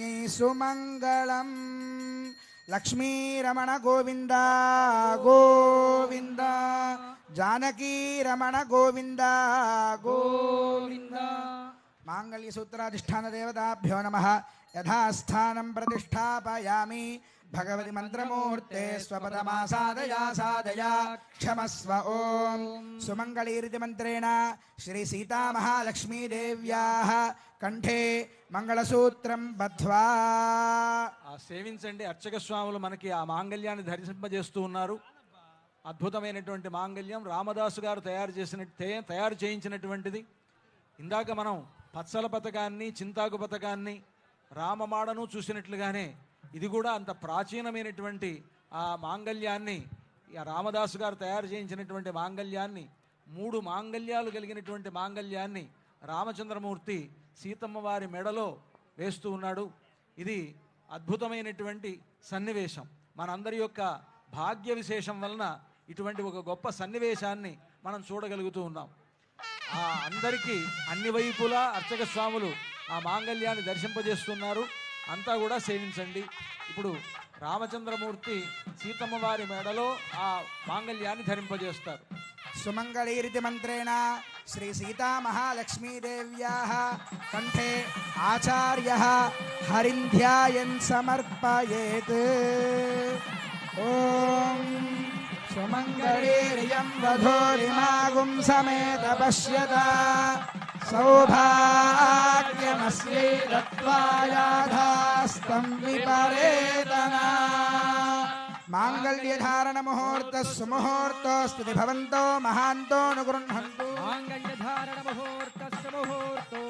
కన్యై సుమంగళం. లక్ష్మీరమణ గోవింద గోవింద, జానకీరమణ గోవింద గోవింద. మాంగళ్య సూత్రాధిష్టాన దేవతాభ్యో నమః. యథాస్థానం ప్రతిష్టాపయామి. భగవతి మంత్రమూర్తే స్వపదమాసాదయా సాదయా క్షమస్వ. ఓం సుమంగళీరితి మంత్రేణ శ్రీ సీతామహాలక్ష్మీదేవ్యాః కంఠే మంగళసూత్రం బద్ధ్వా. సేవించండి. అర్చక స్వాములు మనకి ఆ మాంగళ్యాన్ని ధరింపజేస్తూ ఉన్నారు. అద్భుతమైనటువంటి మాంగళ్యం రామదాసు గారు తయారు చేయించినటువంటిది. ఇందాక మనం పచ్చల పథకాన్ని, చింతాకు పథకాన్ని, రామమాడను చూసినట్లుగానే ఇది కూడా అంత ప్రాచీనమైనటువంటి ఆ మాంగళ్యాన్ని, రామదాసు గారు తయారు చేయించినటువంటి మాంగళ్యాన్ని, 3 మాంగళ్యాలు కలిగినటువంటి మాంగళ్యాన్ని రామచంద్రమూర్తి సీతమ్మ వారి మెడలో వేస్తూ ఉన్నాడు. ఇది అద్భుతమైనటువంటి సన్నివేశం. మనందరి యొక్క భాగ్య విశేషం వలన ఇటువంటి ఒక గొప్ప సన్నివేశాన్ని మనం చూడగలుగుతూ ఉన్నాం. అందరికీ అన్ని వైపులా అర్చక స్వాములు ఆ మాంగళ్యాన్ని దర్శింపజేస్తున్నారు. అంతా కూడా సేవించండి. ఇప్పుడు రామచంద్రమూర్తి సీతమ్మ వారి మెడలో ఆ మాంగళ్యాన్ని ధరింపజేస్తారు. సుమంగళీరితి మంత్రేణ శ్రీ సీతామహాలక్ష్మీదేవ్యాః కంఠే ఆచార్యః హరింధ్యాయన్ సమర్పయేత్. ఓం సుమంగళీర్యం వధూరిమాగుం సమేత పశ్యత సౌభాగ్యమస్యై దత్వాయాధాస్తం విపరేతనా. మాంగళ్యధారణ ముహూర్త సుముహూర్తోస్తు భవంతో మహాంతో అనుగృహంతు. మాంగళ్యధారణ ముహూర్త సుముహూర్తో